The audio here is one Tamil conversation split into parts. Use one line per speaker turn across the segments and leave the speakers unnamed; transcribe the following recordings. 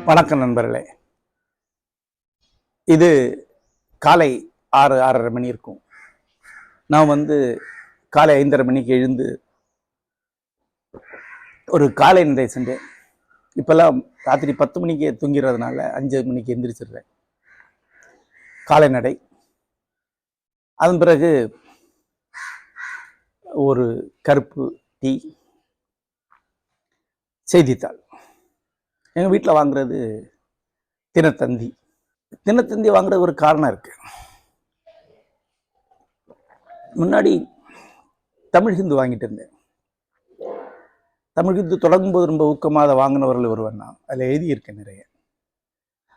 வணக்கம் நண்பர்களே. இது காலை 6:30 மணி இருக்கும். நான் காலை 5:30 மணிக்கு எழுந்து ஒரு காலை நடை சென்றேன். இப்பெல்லாம் ராத்திரி 10 மணிக்கு தூங்கிறதுனால 5 மணிக்கு எந்திரிச்சிடுறேன். காலை நடை. அதன் பிறகு ஒரு கருப்பு டீ, செய்தித்தாள். எங்கள் வீட்டில் வாங்குறது தினத்தந்தி. தினத்தந்தி வாங்குறது ஒரு காரணம் இருக்கு. முன்னாடி தமிழ் ஹிந்து வாங்கிட்டு இருந்தேன். தமிழ் ஹிந்து தொடங்கும் போது ரொம்ப ஊக்கமாக அதை வாங்கினவர்கள் ஒருவன் நான். அதில் எழுதியிருக்கேன் நிறைய.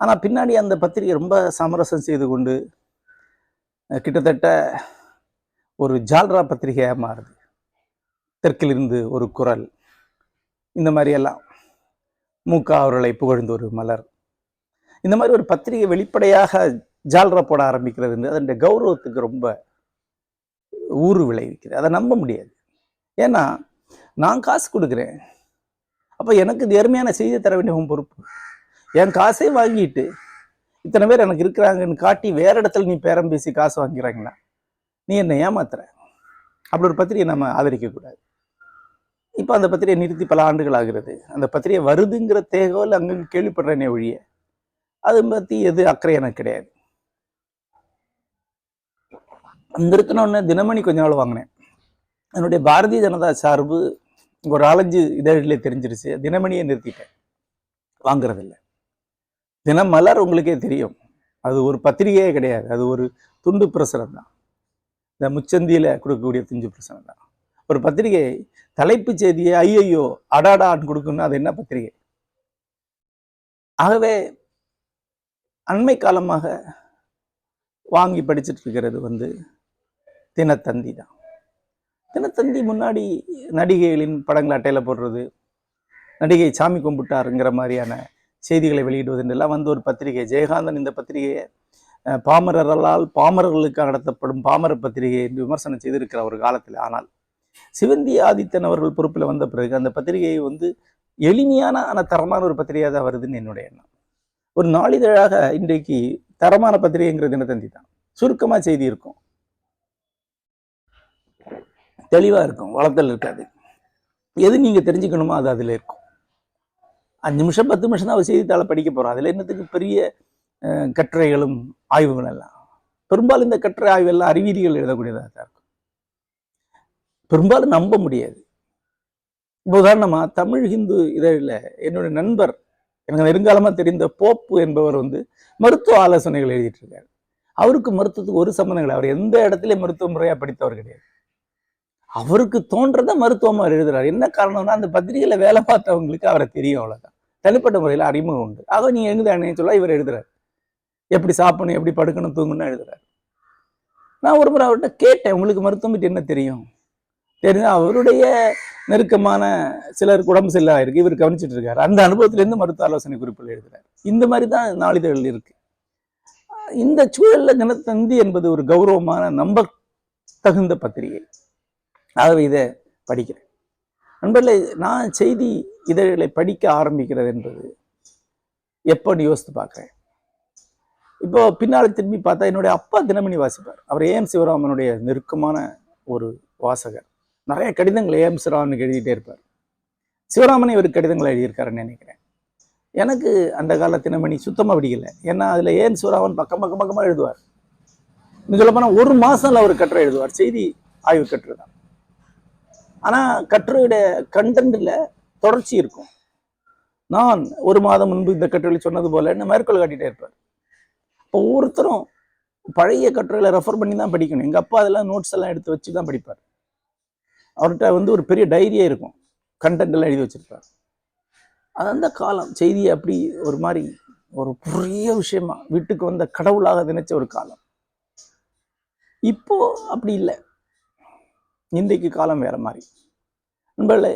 ஆனால் பின்னாடி அந்த பத்திரிகை ரொம்ப சமரசம் செய்து கொண்டு கிட்டத்தட்ட ஒரு ஜால்ரா பத்திரிகையாக மாறுது. தெற்கிலிருந்து ஒரு குரல், இந்த மாதிரியெல்லாம் மூக்கா அவர்களை புகழ்ந்து ஒரு மலர், இந்த மாதிரி ஒரு பத்திரிகை வெளிப்படையாக ஜால்ரா போட ஆரம்பிக்கிறது அதனுடைய கௌரவத்துக்கு ரொம்ப ஊறு விளைவிக்குது. அதை நம்ப முடியாது. ஏன்னா நான் காசு கொடுக்குறேன், அப்போ எனக்கு நேர்மையான செய்தி தர வேண்டிய உன் பொறுப்பு. என் காசை வாங்கிட்டு இத்தனை பேர் எனக்கு இருக்கிறாங்கன்னு காட்டி வேற இடத்துல நீ பேரம் பேசி காசு வாங்கிறாங்களா? நீ என்னை ஏமாத்துற. அப்படி ஒரு பத்திரிகை நம்ம ஆதரிக்கக்கூடாது. இப்போ அந்த பத்திரிகை நிறுத்தி பல ஆண்டுகள் ஆகிறது. அந்த பத்திரிகை வருதுங்கிற தேகோல் அங்கங்கே கேள்விப்படுறேனே ஒழிய அதை பற்றி எது அக்கறை எனக்கு கிடையாது. நிறுத்தினோடனே தினமணி கொஞ்ச நாள் வாங்கினேன். என்னுடைய பாரதிய ஜனதா சார்பு ஒரு 4-5 இதழிலே தெரிஞ்சிருச்சு. தினமணியை நிறுத்திட்டேன், வாங்குறதில்லை. தினமலர் உங்களுக்கே தெரியும், அது ஒரு பத்திரிகையே கிடையாது. அது ஒரு துண்டு பிரசுரம் தான். இந்த முச்சந்தியில் கொடுக்கக்கூடிய துண்டு பிரசுரம் தான். ஒரு பத்திரிகை தலைப்பு செய்தியை ஐயையோ அடாடான்னு கொடுக்கணும்னா அது என்ன பத்திரிகை? ஆகவே அண்மை காலமாக வாங்கி படிச்சுட்டு இருக்கிறது தினத்தந்தி தான். தினத்தந்தி முன்னாடி நடிகைகளின் படங்களை அட்டையில் போடுறது, நடிகை சாமி கும்பிட்டாருங்கிற மாதிரியான செய்திகளை வெளியிடுவதெல்லாம் ஒரு பத்திரிகை. ஜெயகாந்தன் இந்த பத்திரிகையை பாமரர்களால் பாமரர்களுக்கு நடத்தப்படும் பாமர பத்திரிகை என்று விமர்சனம் செய்திருக்கிற ஒரு காலத்தில். ஆனால் சிவந்தி ஆதித்தன் அவர்கள் பொறுப்பில் வந்த பிறகு அந்த பத்திரிகையை எளிமையான ஆனால் தரமான ஒரு பத்திரிகையாக தான் வருதுன்னு என்னுடைய எண்ணம். ஒரு நாளிதழாக இன்றைக்கு தரமான பத்திரிகைங்கிற தினத்தந்தி தான். சுருக்கமாக செய்தி இருக்கும், தெளிவாக இருக்கும், வளர்த்தல் இருக்காது. எது நீங்கள் தெரிஞ்சுக்கணுமோ அது அதில் இருக்கும். 5 நிமிஷம் 10 நிமிஷம் தான் ஒரு செய்தித்தாளை படிக்க போகிறோம். அதில் என்னத்துக்கு பெரிய கட்டுரைகளும் ஆய்வுகள் எல்லாம்? பெரும்பாலும் இந்த கட்டுரை ஆய்வு எல்லாம் அறிவியலிகள் எழுதக்கூடியதாக தான் இருக்கும். பெரும்பாலும் நம்ப முடியாது. இப்போ உதாரணமாக தமிழ் ஹிந்து இதழில் என்னுடைய நண்பர், எனக்கு நெருங்காலமாக தெரிந்த போப்பு என்பவர் மருத்துவ ஆலோசனைகள் எழுதிட்டு இருக்காரு. அவருக்கு மருத்துவத்துக்கு ஒரு சம்மந்தம் கிடையாது. அவர் எந்த இடத்துல மருத்துவ முறையாக படித்தவர் கிடையாது. அவருக்கு தோன்றத மருத்துவமாக எழுதுறாரு. என்ன காரணம்னா அந்த பத்திரிகையில் வேலை பார்த்தவங்களுக்கு அவரை தெரியும், அவ்வளோதான். தனிப்பட்ட முறையில் அறிமுகம் உண்டு. ஆக நீ எழுதுறானே சொல்ல இவர் எழுதுறாரு. எப்படி சாப்பிடணும், எப்படி படுக்கணும், தூங்கணும்னு எழுதுறாரு. நான் ஒரு முறை அவர்கிட்ட கேட்டேன், உங்களுக்கு மருத்துவம் பற்றி என்ன தெரியும்? தெரிஞ்சா அவருடைய நெருக்கமான சிலருக்கு உடம்பு சரியில்லா இருக்கு, இவர் கவனிச்சுட்டு இருக்காரு. அந்த அனுபவத்திலேருந்து மருத்துவ ஆலோசனை குறிப்பில் எழுதுறாரு. இந்த மாதிரி தான் நாளிதழ்கள் இருக்கு. இந்த சூழல்ல தினத்தந்தி என்பது ஒரு கௌரவமான நம்ப தகுந்த பத்திரிகை. ஆகவே இதை படிக்கிறேன். நண்பர்களே, நான் செய்தி இதழ்களை படிக்க ஆரம்பிக்கிறது என்பது எப்போன்னு யோசித்து பார்க்குறேன். இப்போ பின்னால் திரும்பி பார்த்தா என்னுடைய அப்பா தினமணி வாசிப்பார். அவர் ஏஎம் சிவராமனுடைய நெருக்கமான ஒரு வாசகர். நிறைய கடிதங்கள் ஏஎம் சிவராமனுக்கு எழுதிட்டே இருப்பார். சிவராமனை ஒரு கடிதங்களை எழுதியிருக்காருன்னு நினைக்கிறேன். எனக்கு அந்த கால தினமணி சுத்தமாக பிடிக்கல. ஏன்னா அதில் ஏஎம் சிவராமன் பக்கமாக எழுதுவார். இன்னும் சொல்ல போனால் ஒரு மாதம்ல அவர் கட்டுரை எழுதுவார். செய்தி ஆய்வு கட்டுரை தான். ஆனால் கட்டுரையுடைய கண்டென்ட்ல தொடர்ச்சி இருக்கும். நான் ஒரு மாதம் முன்பு இந்த கட்டுரையில் சொன்னது போல என்ன மேற்கோள் காட்டிகிட்டே இருப்பார். இப்போ ஒவ்வொருத்தரும் பழைய கட்டுரையில ரெஃபர் பண்ணி தான் படிக்கணும். எங்கள் அப்பா அதெல்லாம் நோட்ஸ் எல்லாம் எடுத்து வச்சு தான் படிப்பார். அவர்கிட்ட ஒரு பெரிய டைரியே இருக்கும், கண்டென்ட் எல்லாம் எழுதி வச்சிருப்பார். அது அந்த காலம் செய்தியை அப்படி ஒரு மாதிரி ஒரு பெரிய விஷயமா வீட்டுக்கு வந்த கடவுளாக நினைச்ச ஒரு காலம். இப்போ அப்படி இல்லை. இன்றைக்கு காலம் வேற மாதிரி. நண்பர்களே,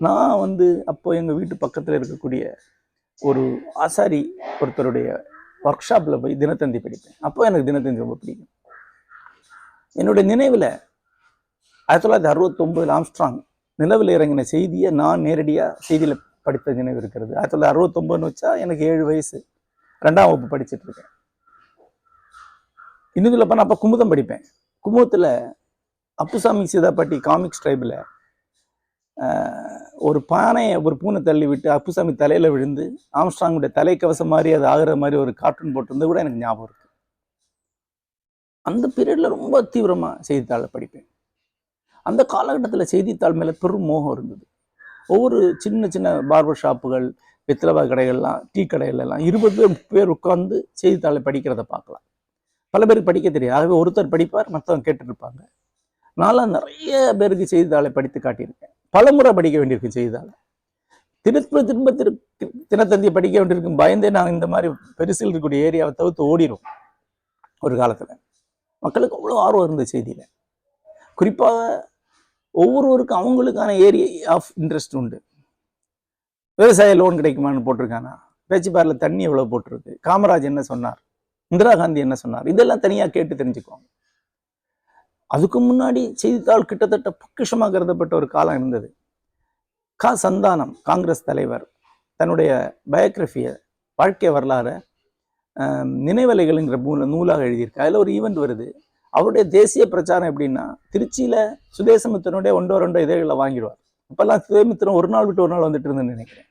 நான் அப்போ எங்கள் வீட்டு பக்கத்தில் இருக்கக்கூடிய ஒரு ஆசாரி ஒருத்தருடைய ஒர்க் ஷாப்பில் போய் தினத்தந்தி படிப்பேன். அப்போ எனக்கு தினத்தந்தி ரொம்ப பிடிக்கும். என்னுடைய நினைவில் 1969 ஆம்ஸ்ட்ராங் நிலவில் இறங்கின செய்தியை நான் நேரடியாக செய்தியில் படித்த நினைவு இருக்கிறது. 1969 வச்சா எனக்கு 7 வயசு, 2ஆம் வகுப்பு படிச்சுட்டு இருக்கேன். இன்னும் சொல்லப்போ நான் அப்போ குமுதம் படிப்பேன். குமுதத்தில் அப்புசாமி சீதாப்பாட்டி காமிக்ஸ் ட்ரைபில் ஒரு பானையை ஒரு பூனை தள்ளி விட்டு அப்புசாமி தலையில் விழுந்து ஆம்ஸ்ட்ராங்குடைய தலைக்கவசம் மாதிரி அது ஆகிற மாதிரி ஒரு கார்ட்டூன் போட்டிருந்தது கூட எனக்கு ஞாபகம் இருக்கு. அந்த பீரியட்ல ரொம்ப தீவிரமாக செய்தித்தாளை படிப்பேன். அந்த காலகட்டத்தில் செய்தித்தாள் மேலே பெரும் மோகம் இருந்தது. ஒவ்வொரு சின்ன சின்ன பார்பர் ஷாப்புகள், வெத்திலவா கடைகள்லாம், டீ கடைகள்லாம் 20 பேர் உட்கார்ந்து செய்தித்தாளை படிக்கிறத பார்க்கலாம். பல பேருக்கு படிக்க தெரியாது. ஆகவே ஒருத்தர் படிப்பார், மற்றவங்க கேட்டுட்டு இருப்பாங்க. நான்லாம் நிறைய பேருக்கு செய்தித்தாளை படித்து காட்டியிருக்கேன். பல முறை படிக்க வேண்டியிருக்கும் செய்தித்தாளை. திரும்ப தினத்தந்தியை படிக்க வேண்டியிருக்கும். பயந்தே நாங்கள் இந்த மாதிரி பெருசில் இருக்கக்கூடிய ஏரியாவை தவிர்த்து ஓடிடும். ஒரு காலத்தில் மக்களுக்கு அவ்வளோ ஆர்வம் இருந்த செய்தியில். குறிப்பாக ஒவ்வொருவருக்கும் அவங்களுக்கான ஏரியா ஆஃப் இன்ட்ரெஸ்ட் உண்டு. விவசாய லோன் கிடைக்குமான்னு போட்டிருக்கானா, பேச்சுப்பாரில் தண்ணி எவ்வளோ போட்டிருக்கு, காமராஜ் என்ன சொன்னார், இந்திரா காந்தி என்ன சொன்னார், இதெல்லாம் தனியாக கேட்டு தெரிஞ்சுக்குவாங்க. அதுக்கு முன்னாடி செய்தித்தாள் கிட்டத்தட்ட பொக்கிஷமாக கருதப்பட்ட ஒரு காலம் இருந்தது. சந்தானம் காங்கிரஸ் தலைவர் தன்னுடைய பயோகிராஃபியை, வாழ்க்கை வரலாறு நினைவலைகள்ங்கிற நூலாக எழுதியிருக்கு. அதில் ஒரு ஈவெண்ட் வருது. அவருடைய தேசிய பிரச்சாரம் எப்படின்னா, திருச்சியில் சுதேசமித்திரனுடைய 1 இதழ்களை வாங்கிடுவார். அப்பெல்லாம் சுதேசமித்திரன் ஒரு நாள் விட்டு ஒரு நாள் வந்துட்டு இருந்தேன்னு நினைக்கிறேன்.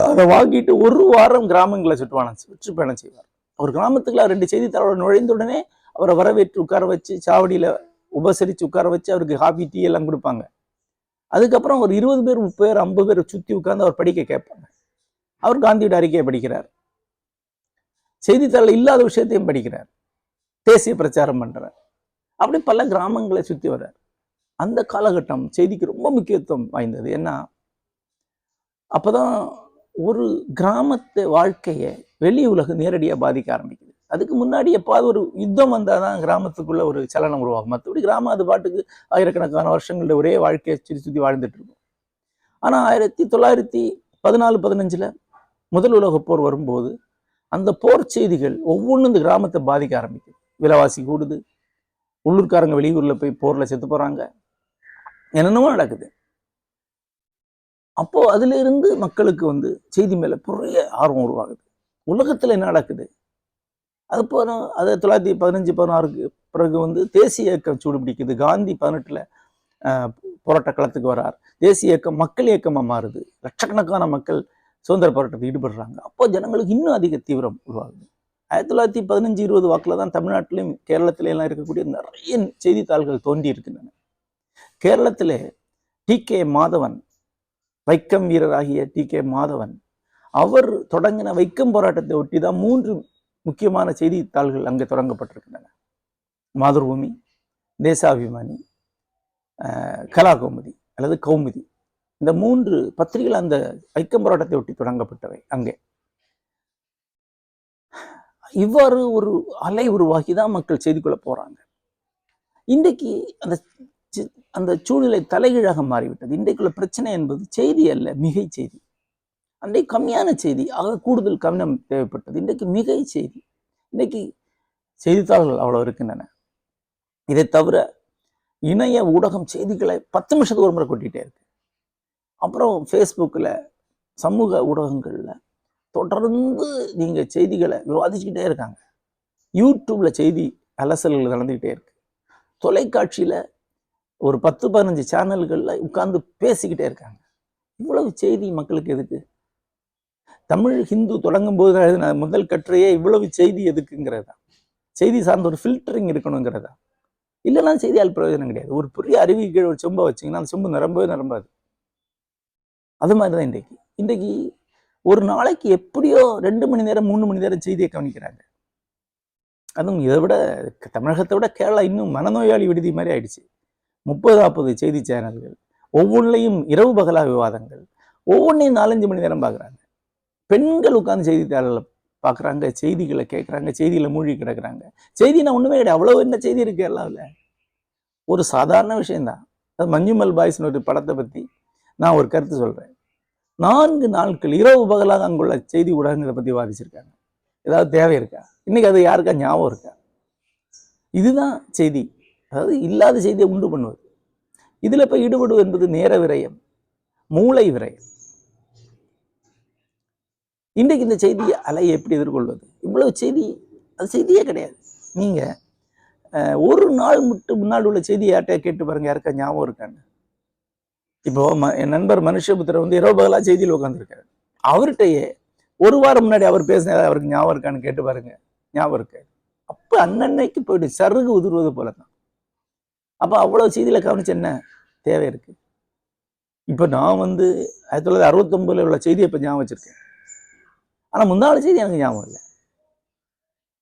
அதை வாங்கிட்டு ஒரு வாரம் கிராமங்களை சுற்றுப்பயணம் செய்வார். ஒரு கிராமத்துக்குள்ள 2 செய்தித்தாளோட நுழைந்த உடனே அவரை வரவேற்று உட்கார வச்சு, சாவடியில் உபசரித்து உட்கார வச்சு அவருக்கு காஃபி டீ எல்லாம் கொடுப்பாங்க. அதுக்கப்புறம் ஒரு 20 பேர் 30 பேர் 50 பேர் சுற்றி உட்கார்ந்து அவர் படிக்க கேட்பாங்க. அவர் காந்தியோட அறிக்கையை படிக்கிறார், செய்தித்தாளில் இல்லாத விஷயத்தையும் படிக்கிறார், தேசிய பிரச்சாரம் பண்றார். அப்படி பல கிராமங்களை சுற்றி வர்றார். அந்த காலகட்டம் செய்திக்கு ரொம்ப முக்கியத்துவம் வாய்ந்தது. ஏன்னா அப்போதான் ஒரு கிராமத்து வாழ்க்கையை வெளி உலகம் நேரடியாக பாதிக்க ஆரம்பிக்குது. அதுக்கு முன்னாடி எப்பாவது ஒரு யுத்தம் வந்தால் தான் கிராமத்துக்குள்ள ஒரு சலனம் உருவாகும். மற்றபடி கிராமம் அது பாட்டுக்கு ஆயிரக்கணக்கான வருஷங்களில் ஒரே வாழ்க்கையை சுற்றி வாழ்ந்துட்டு இருக்கும். ஆனால் 1914-15 முதல் உலக போர் வரும்போது அந்த போர் செய்திகள் ஒவ்வொன்றும் இந்த கிராமத்தை பாதிக்க ஆரம்பிக்குது. விலைவாசி கூடுது, உள்ளூர்காரங்க வெளியூர்ல போய் போர்ல செத்து போறாங்க, என்னென்னமோ நடக்குது. அப்போ அதுல இருந்து மக்களுக்கு செய்தி மேல பெரிய ஆர்வம் உருவாகுது. உலகத்துல என்ன நடக்குது அது போதும். அது 1915-16 பிறகு தேசிய இயக்கம் சூடு பிடிக்குது. காந்தி 18 போராட்ட களத்துக்கு வரார். தேசிய இயக்கம் மக்கள் இயக்கமா மாறுது. லட்சக்கணக்கான மக்கள் சுதந்திர போராட்டத்தில் ஈடுபடுறாங்க. அப்போ ஜனங்களுக்கு இன்னும் அதிக தீவிரம் உருவாகுது. 1915-20 வாக்குல தான் தமிழ்நாட்டிலையும் கேரளத்தில எல்லாம் இருக்கக்கூடிய நிறைய செய்தித்தாள்கள் தோன்றி இருக்கின்றன. கேரளத்திலே டி.கே. மாதவன், வைக்கம் வீரராகிய டி.கே. மாதவன், அவர் தொடங்கின வைக்கம் போராட்டத்தை ஒட்டி தான் 3 முக்கியமான செய்தித்தாள்கள் அங்கே தொடங்கப்பட்டிருக்கின்றன. மாதர்பூமி, தேசாபிமானி, கலாகௌமுதி அல்லது கௌமுதி. இந்த 3 பத்திரிகைகள் அந்த வைக்கம் போராட்டத்தை ஒட்டி தொடங்கப்பட்டவை. அங்கே இவ்வாறு ஒரு அலை உருவாக்கி தான் மக்கள் செய்திக்குள்ள போறாங்க. இன்றைக்கு அந்த சூழ்நிலை தலைகீழாக மாறிவிட்டது. இன்றைக்குள்ள பிரச்சனை என்பது செய்தி அல்ல, மிகை செய்தி. அன்றைக்கு கம்மியான செய்தி, ஆக கூடுதல் கவனம் தேவைப்பட்டது. இன்றைக்கு மிகை செய்தி. இன்றைக்கு செய்தித்தாள்கள் அவ்வளவு இருக்கின்றன. இதை தவிர இணைய ஊடகம் செய்திகளை 10 நிமிஷத்துக்கு ஒரு முறை கொட்டிகிட்டே இருக்கு. அப்புறம் ஃபேஸ்புக்கில், சமூக ஊடகங்கள்ல தொடர்ந்து நீங்க செய்திகளை விவாதிச்சுக்கிட்டே இருக்காங்க. யூடியூப்ல செய்தி அலசல்கள் நடந்துக்கிட்டே இருக்கு. தொலைக்காட்சியில ஒரு 10-15 சேனல்கள்ல உட்கார்ந்து பேசிக்கிட்டே இருக்காங்க. இவ்வளவு செய்தி மக்களுக்கு எதுக்கு? தமிழ் ஹிந்து தொடங்கும் போது எழுதின முதல் கட்டுரையே இவ்வளவு செய்தி எதுக்குங்கிறதா? செய்தி சார்ந்த ஒரு ஃபில்டரிங் இருக்கணுங்கிறதா? இல்லைன்னா செய்தியால் பிரயோஜனம் கிடையாது. ஒரு பெரிய அருவிக்கு ஒரு சொம்பை வச்சிங்கன்னா அந்த சொம்பு நிரம்பாது. அது மாதிரிதான் இன்றைக்கு ஒரு நாளைக்கு எப்படியோ 2 மணி நேரம் 3 மணி நேரம் செய்தியை கவனிக்கிறாங்க. அதுவும் இதை விட தமிழகத்தை விட கேரளா இன்னும் மனநோயாளி விடுதி மாதிரி ஆயிடுச்சு. 30-40 செய்தி சேனல்கள், ஒவ்வொன்றிலையும் இரவு பகலா விவாதங்கள், ஒவ்வொன்றையும் 4-5 மணி நேரம் பார்க்குறாங்க. பெண்கள் உட்கார்ந்து செய்தித்தாளர்களை பார்க்குறாங்க, செய்திகளை கேட்குறாங்க, செய்திகளை மூழ்கி கிடக்குறாங்க. செய்தினா ஒன்றுமே கிடையாது. அவ்வளோ என்ன செய்தி இருக்கு எல்லாவில்? ஒரு சாதாரண விஷயம்தான். அது மஞ்சுமல் பாய்ஸ்னு ஒரு படத்தை பற்றி நான் ஒரு கருத்து சொல்கிறேன். 4 நாட்கள் இரவு பகலாக அங்குள்ள செய்தி ஊடகங்களை பற்றி வாதிச்சிருக்காங்க. ஏதாவது தேவை இருக்கா? இன்னைக்கு அது யாருக்கா ஞாபகம் இருக்கா? இதுதான் செய்தி. அதாவது இல்லாத செய்தியை உண்டு பண்ணுவது. இதுல போய் ஈடுபடுவது என்பது நேர விரயம், மூளை விரயம். இன்றைக்கு இந்த செய்தி அலையை எப்படி எதிர்கொள்வது? இவ்வளவு செய்தி, அது செய்தியே கிடையாது. நீங்க ஒரு நாள் மட்டும் முன்னாடி உள்ள செய்தி யார்கிட்ட கேட்டு பாருங்க, யாருக்கா ஞாபகம் இருக்கான்னு. இப்போ என் நண்பர் மனுஷபுத்திர வந்து இரவு பகலா செய்தியில் உட்காந்துருக்காரு. அவர்கிட்டயே ஒரு வாரம் முன்னாடி அவர் பேசினது அவருக்கு ஞாபகம் இருக்கான்னு கேட்டு பாருங்க, ஞாபகம் இருக்காது. அப்ப அன்னன்னைக்கு போயிட்டு சருகு உதிர்வது போலதான். அப்ப அவ்வளவு செய்தியில கவனிச்சு என்ன தேவை இருக்கு? இப்ப நான் வந்து 1969 உள்ள செய்தியை இப்ப ஞாபகம் வச்சிருக்கேன். ஆனா முன்னாள் செய்தி எனக்கு ஞாபகம் இல்லை.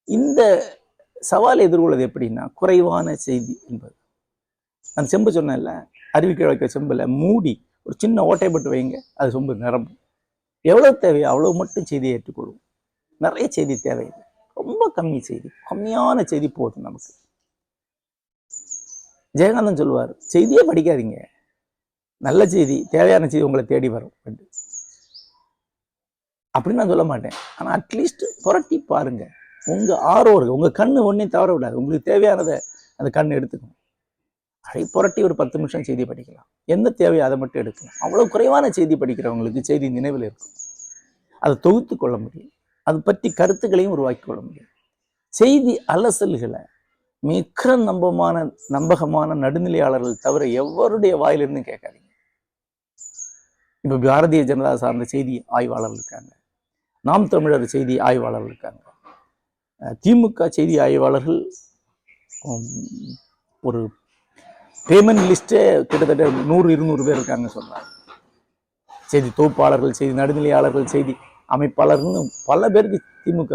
இந்த சவாலை எதிர்கொள்வது எப்படின்னா, குறைவான செய்தி என்பது. அந்த செம்பு சொன்னேன்ல, அறிவிக்க வைக்க செம்புல மூடி ஒரு சின்ன ஓட்டை போட்டு வைங்க, அது செம்பு நிரம்பும். எவ்வளவு தேவையோ அவ்வளவு மட்டும் செய்தியை ஏற்றுக்கொள்வோம். நிறைய செய்தி தேவையில்லை, ரொம்ப கம்மி செய்தி, கம்மியான செய்தி போதும் நமக்கு. ஜெயகாந்தன் சொல்லுவார், செய்தியே படிக்காதீங்க, நல்ல செய்தி, தேவையான செய்தி உங்களை தேடி வரும் அப்படின்னு நான் சொல்ல மாட்டேன். ஆனா அட்லீஸ்ட் புரட்டி பாருங்க. உங்க ஆர்வம், உங்க கண்ணு ஒன்னையும் தவற விடாது. உங்களுக்கு தேவையானதை அந்த கண்ணு எடுத்துக்கணும். அதை புரட்டி ஒரு 10 நிமிஷம் செய்தி படிக்கலாம். என்ன தேவையோ அதை மட்டும் எடுக்கலாம். அவ்வளவு குறைவான செய்தி படிக்கிறவங்களுக்கு செய்தி நினைவில் இருக்கும். அதை தொகுத்து கொள்ள முடியும். அது பற்றி கருத்துக்களையும் உருவாக்கி கொள்ள முடியும். செய்தி அலசல்களை மிக நம்பகமான நடுநிலையாளர்கள் தவிர எவருடைய வாயிலிருந்து கேட்காதீங்க. இப்ப பாரதிய ஜனதா சார்ந்த செய்தி ஆய்வாளர்கள் இருக்காங்க, நாம் தமிழர் செய்தி ஆய்வாளர்கள் இருக்காங்க, திமுக செய்தி ஆய்வாளர்கள் ஒரு பேமெண்ட் லிஸ்டே கிட்டத்தட்ட 100-200 பேர் இருக்காங்க சொல்றாங்க. செய்தி தொகுப்பாளர்கள், செய்தி நடுநிலையாளர்கள், செய்தி அமைப்பாளர்கள்னு பல பேருக்கு திமுக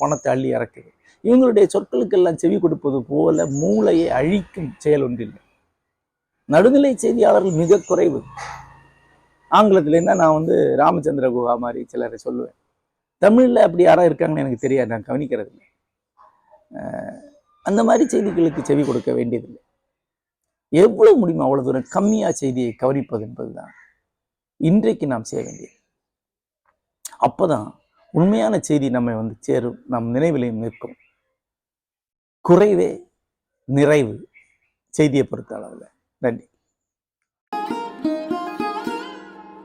பணத்தை அள்ளி இறக்குது. இவங்களுடைய சொற்களுக்கெல்லாம் செவி கொடுப்பது போல மூளையை அழிக்கும் செயல் ஒன்றில்லை. நடுநிலை செய்தியாளர்கள் மிக குறைவு. ஆங்கிலத்துல என்ன, நான் வந்து ராமச்சந்திர குஹா மாதிரி சிலரை சொல்லுவேன். தமிழ்ல அப்படி யாரா இருக்காங்கன்னு எனக்கு தெரியாது, நான் கவனிக்கிறது இல்லை. அந்த மாதிரி செய்திகளுக்கு செவி கொடுக்க வேண்டியதில்லை. எவ்வளவு முடியுமோ அவ்வளவு தூரம் கம்மியா செய்தியை கவனிப்பது என்பதுதான் இன்றைக்கு நாம் செய்ய வேண்டியது. அப்பதான் உண்மையான செய்தி நம்மை வந்து சேரும், நம் நினைவிலையும் நிற்கும். குறைவே நிறைவு செய்தியை பொறுத்த அளவில். நன்றி.